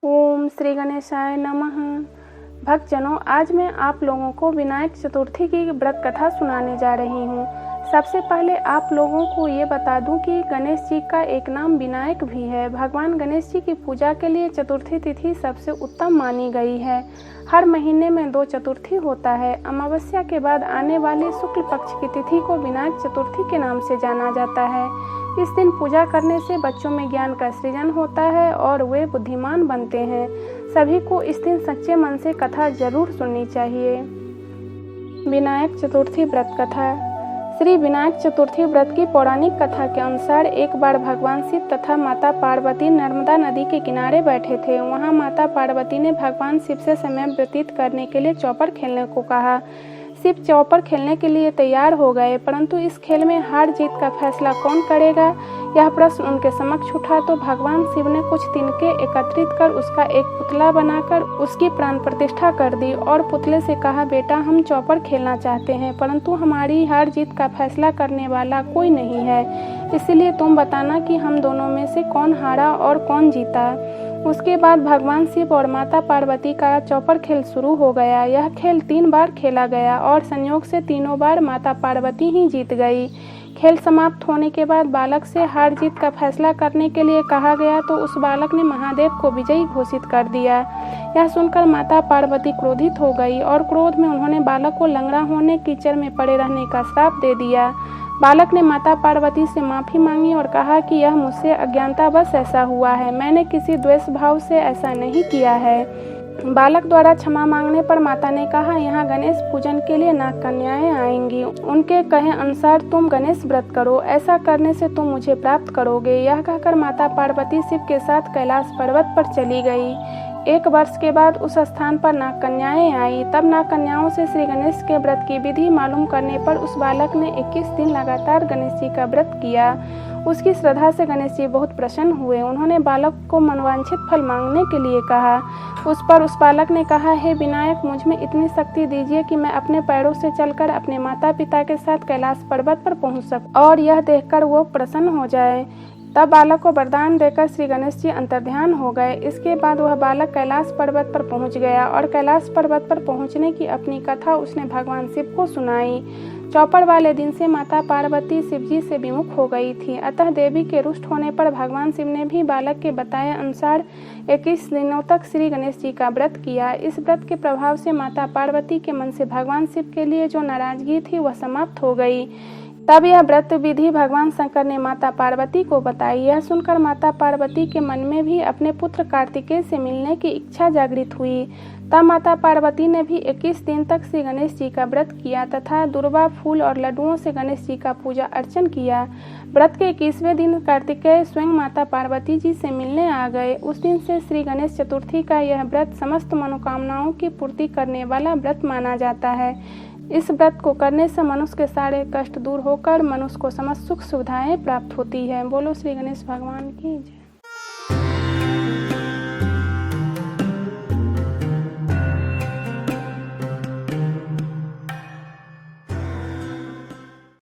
ओम श्री गणेशाय नमः। भक्तजनों, आज मैं आप लोगों को विनायक चतुर्थी की व्रत कथा सुनाने जा रही हूँ। सबसे पहले आप लोगों को ये बता दूं कि गणेश जी का एक नाम विनायक भी है। भगवान गणेश जी की पूजा के लिए चतुर्थी तिथि सबसे उत्तम मानी गई है। हर महीने में 2 चतुर्थी होता है। अमावस्या के बाद आने वाली शुक्ल पक्ष की तिथि को विनायक चतुर्थी के नाम से जाना जाता है। इस दिन पूजा करने से बच्चों में ज्ञान का सृजन होता है और वे बुद्धिमान बनते हैं। सभी को इस दिन सच्चे मन से कथा जरूर सुननी चाहिए। विनायक चतुर्थी व्रत कथा। श्री विनायक चतुर्थी व्रत की पौराणिक कथा के अनुसार एक बार भगवान शिव तथा माता पार्वती नर्मदा नदी के किनारे बैठे थे। वहां माता पार्वती ने भगवान शिव से समय व्यतीत करने के लिए चौपर खेलने को कहा। शिव चौपर खेलने के लिए तैयार हो गए, परंतु इस खेल में हार जीत का फैसला कौन करेगा, यह प्रश्न उनके समक्ष उठा तो भगवान शिव ने कुछ तिनके एकत्रित कर उसका एक पुतला बनाकर उसकी प्राण प्रतिष्ठा कर दी और पुतले से कहा, बेटा हम चौपर खेलना चाहते हैं, परंतु हमारी हार जीत का फैसला करने वाला कोई नहीं है, इसलिए तुम बताना कि हम दोनों में से कौन हारा और कौन जीता। उसके बाद भगवान शिव और माता पार्वती का चौपर खेल शुरू हो गया। यह खेल 3 बार खेला गया और संयोग से तीनों बार माता पार्वती ही जीत गई। खेल समाप्त होने के बाद बालक से हार जीत का फैसला करने के लिए कहा गया तो उस बालक ने महादेव को विजयी घोषित कर दिया। यह सुनकर माता पार्वती क्रोधित हो गई और क्रोध में उन्होंने बालक को लंगड़ा होने कीचड़ में पड़े रहने का श्राप दे दिया। बालक ने माता पार्वती से माफ़ी मांगी और कहा कि यह मुझसे अज्ञानतावश ऐसा हुआ है, मैंने किसी द्वेष भाव से ऐसा नहीं किया है। बालक द्वारा क्षमा मांगने पर माता ने कहा, यहाँ गणेश पूजन के लिए नाग कन्याएं आएंगी, उनके कहे अनुसार तुम गणेश व्रत करो, ऐसा करने से तुम मुझे प्राप्त करोगे। यह कहकर माता पार्वती शिव के साथ कैलाश पर्वत पर चली गई। 1 वर्ष के बाद उस स्थान पर नाग कन्याएं आई। तब नाग कन्याओं से श्री गणेश के व्रत की विधि मालूम करने पर उस बालक ने 21 दिन लगातार गणेश जी का व्रत किया। उसकी श्रद्धा से गणेश जी बहुत प्रसन्न हुए। उन्होंने बालक को मनोवांछित फल मांगने के लिए कहा। उस पर उस बालक ने कहा, हे विनायक, मुझ में इतनी शक्ति दीजिए कि मैं अपने पैरों से चलकर अपने माता पिता के साथ कैलाश पर्वत पर पहुंच सकूं और यह देखकर वो प्रसन्न हो जाए। तब बालक को वरदान देकर श्री गणेश जी अंतर्ध्यान हो गए। इसके बाद वह बालक कैलाश पर्वत पर पहुंच गया और कैलाश पर्वत पर पहुंचने की अपनी कथा उसने भगवान शिव को सुनाई। चौपर वाले दिन से माता पार्वती शिव जी से विमुख हो गई थी। अतः देवी के रुष्ट होने पर भगवान शिव ने भी बालक के बताए अनुसार 21 दिनों तक श्री गणेश जी का व्रत किया। इस व्रत के प्रभाव से माता पार्वती के मन से भगवान शिव के लिए जो नाराजगी थी वह समाप्त हो गई। तब यह व्रत विधि भगवान शंकर ने माता पार्वती को बताई। यह सुनकर माता पार्वती के मन में भी अपने पुत्र कार्तिकेय से मिलने की इच्छा जागृत हुई। तब माता पार्वती ने भी 21 दिन तक श्री गणेश जी का व्रत किया तथा दुर्वा फूल और लड्डुओं से गणेश जी का पूजा अर्चन किया। व्रत के 21वें दिन कार्तिकेय स्वयं माता पार्वती जी से मिलने आ गए। उस दिन से श्री गणेश चतुर्थी का यह व्रत समस्त मनोकामनाओं की पूर्ति करने वाला व्रत माना जाता है। इस व्रत को करने से मनुष्य के सारे कष्ट दूर होकर मनुष्य को समस्त सुख सुविधाएं प्राप्त होती है। बोलो श्री गणेश भगवान की जय।